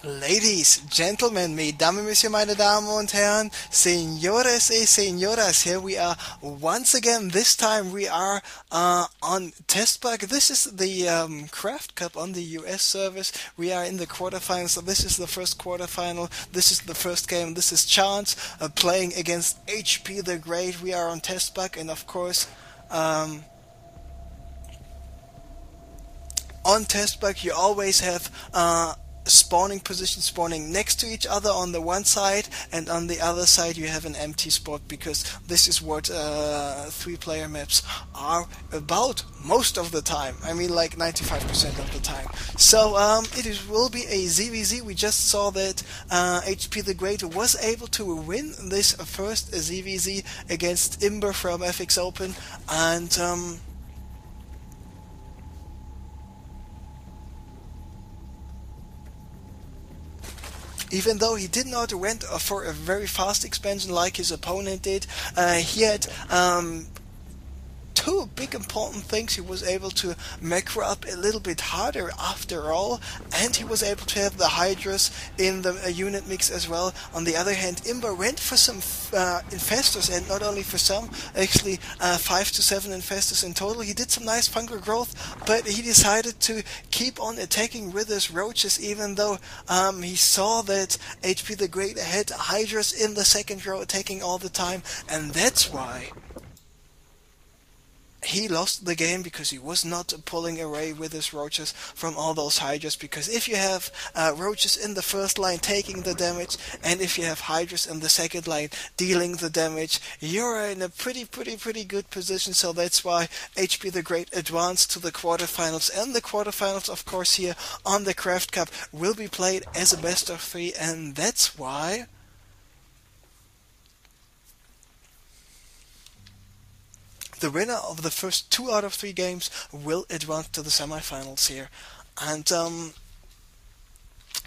Ladies, Gentlemen, Mesdames, Messieurs, meine Damen und Herren, Senores y Señoras, here we are once again. This time we are on testbug. This is the Craft Cup on the US service. We are in the quarterfinals. So this is the first quarterfinal. This is the first game. This is ChAnCe playing against hpTheGreat. We are on testbug, and of course, on testbug you always have spawning positions spawning next to each other on the one side, and on the other side you have an empty spot, because this is what 3-player maps are about most of the time. I mean, like 95% of the time. So will be a ZVZ. We just saw that hpTheGreat was able to win this first ZVZ against Imber from FX Open, and even though he did not went for a very fast expansion like his opponent did, he had two big important things. He was able to macro up a little bit harder after all, and he was able to have the Hydras in the unit mix as well. On the other hand, Imber went for some infestors, and not only for some, actually 5 to 7 infestors in total. He did some nice fungal growth, but he decided to keep on attacking with his roaches, even though he saw that hpTheGreat had Hydras in the second row attacking all the time, and that's why he lost the game, because he was not pulling away with his roaches from all those Hydras. Because if you have roaches in the first line taking the damage, and if you have Hydras in the second line dealing the damage, you're in a pretty good position. So that's why hpTheGreat advanced to the quarterfinals, and the quarterfinals, of course, here on the Craft Cup will be played as a best of 3, and that's why the winner of the first 2 out of 3 games will advance to the semifinals here. And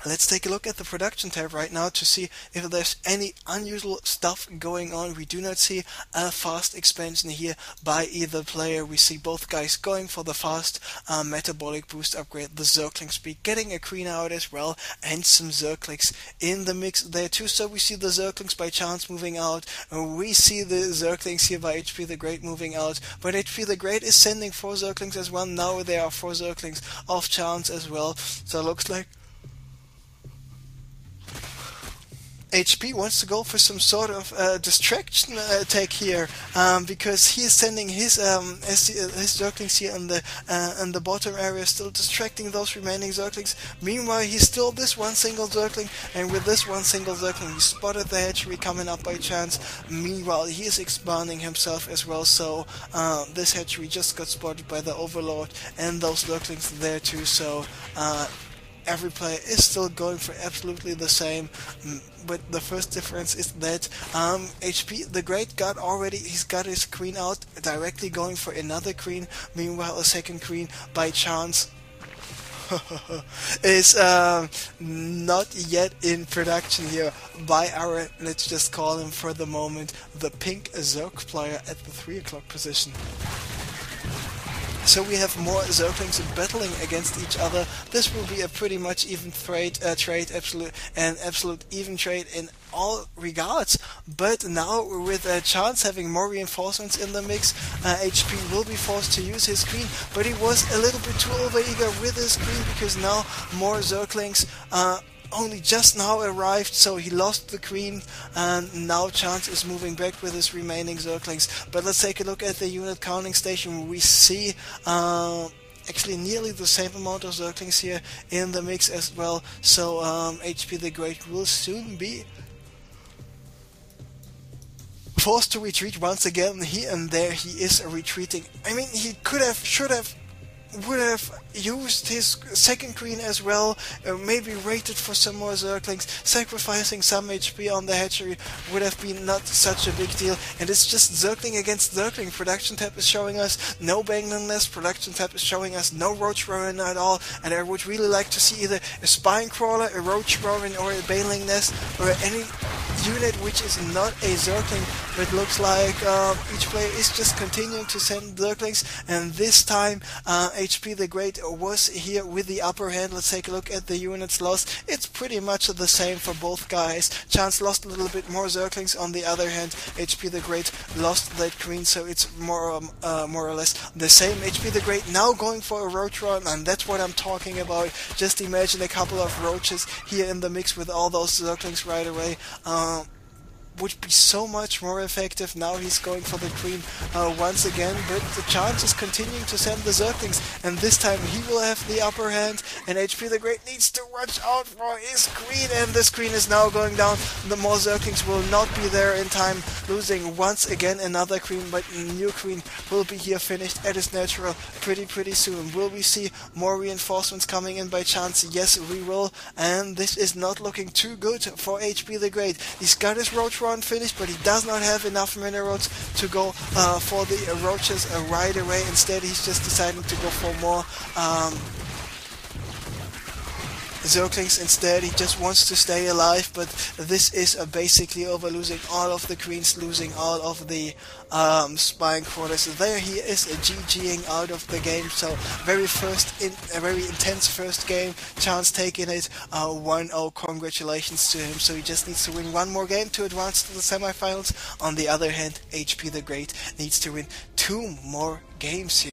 let's take a look at the production tab right now to see if there's any unusual stuff going on. We do not see a fast expansion here by either player. We see both guys going for the fast metabolic boost upgrade, the Zergling speed, getting a queen out as well, and some Zerglings in the mix there too. So we see the Zerglings by ChAnCe moving out, we see the Zerglings here by hpTheGreat moving out, but hpTheGreat is sending 4 Zerglings as well. Now there are 4 Zerglings of ChAnCe as well, so it looks like HP wants to go for some sort of distraction attack here, because he is sending his Zerglings here in the bottom area, still distracting those remaining Zerglings. Meanwhile, he's still this one single Zergling, and with this one single Zergling, he spotted the hatchery coming up by ChAnCe. Meanwhile, he is expanding himself as well, so this hatchery just got spotted by the Overlord, and those Zerglings there too. So every player is still going for absolutely the same, but the first difference is that hpTheGreat he's got his queen out, directly going for another queen. Meanwhile, a second queen by ChAnCe is not yet in production here by our, let's just call him for the moment, the pink Zerg player at the 3 o'clock position. So we have more Zerglings battling against each other. This will be a pretty much even trade, absolute even trade in all regards. But now with ChAnCe having more reinforcements in the mix, HP will be forced to use his queen. But he was a little bit too overeager with his queen, because now more Zerglings only just now arrived, so he lost the queen, and now ChAnCe is moving back with his remaining Zerglings. But let's take a look at the unit counting station. We see actually nearly the same amount of Zerglings here in the mix as well, so hpTheGreat will soon be forced to retreat once again. Here and there he is retreating. I mean, he would have used his second queen as well, maybe waited for some more Zerglings. Sacrificing some HP on the hatchery would have been not such a big deal, and it's just Zergling against Zergling. Production tab is showing us no Bangling nest, production tab is showing us no Roach Warren at all, and I would really like to see either a Spine Crawler, a Roach Warren, or a Bangling nest, or any unit which is not a Zergling, but looks like each player is just continuing to send Zerglings, and this time hpTheGreat was here with the upper hand. Let's take a look at the units lost. It's pretty much the same for both guys. ChAnCe lost a little bit more Zerglings. On the other hand, hpTheGreat lost that queen, so it's more or less the same. hpTheGreat now going for a roach run, and that's what I'm talking about. Just imagine a couple of roaches here in the mix with all those Zerglings right away. Would be so much more effective. Now he's going for the queen once again, but the ChAnCe is continuing to send the Zerglings, and this time he will have the upper hand, and hpTheGreat needs to watch out for his queen, and this queen is now going down. The more Zerglings will not be there in time, losing once again another queen, but a new queen will be here finished at its natural pretty soon. Will we see more reinforcements coming in by ChAnCe? Yes, we will, and this is not looking too good for hpTheGreat. He's got his roach run finished, but he does not have enough minerals to go for the roaches right away. Instead, he's just deciding to go for more Zerglings instead. He just wants to stay alive, but this is basically over, losing all of the queens, losing all of the spying quarters. There he is GGing out of the game. So a very intense first game. ChAnCe taking it 1-0. Congratulations to him. So he just needs to win one more game to advance to the semifinals. On the other hand, hpTheGreat needs to win 2 more games here.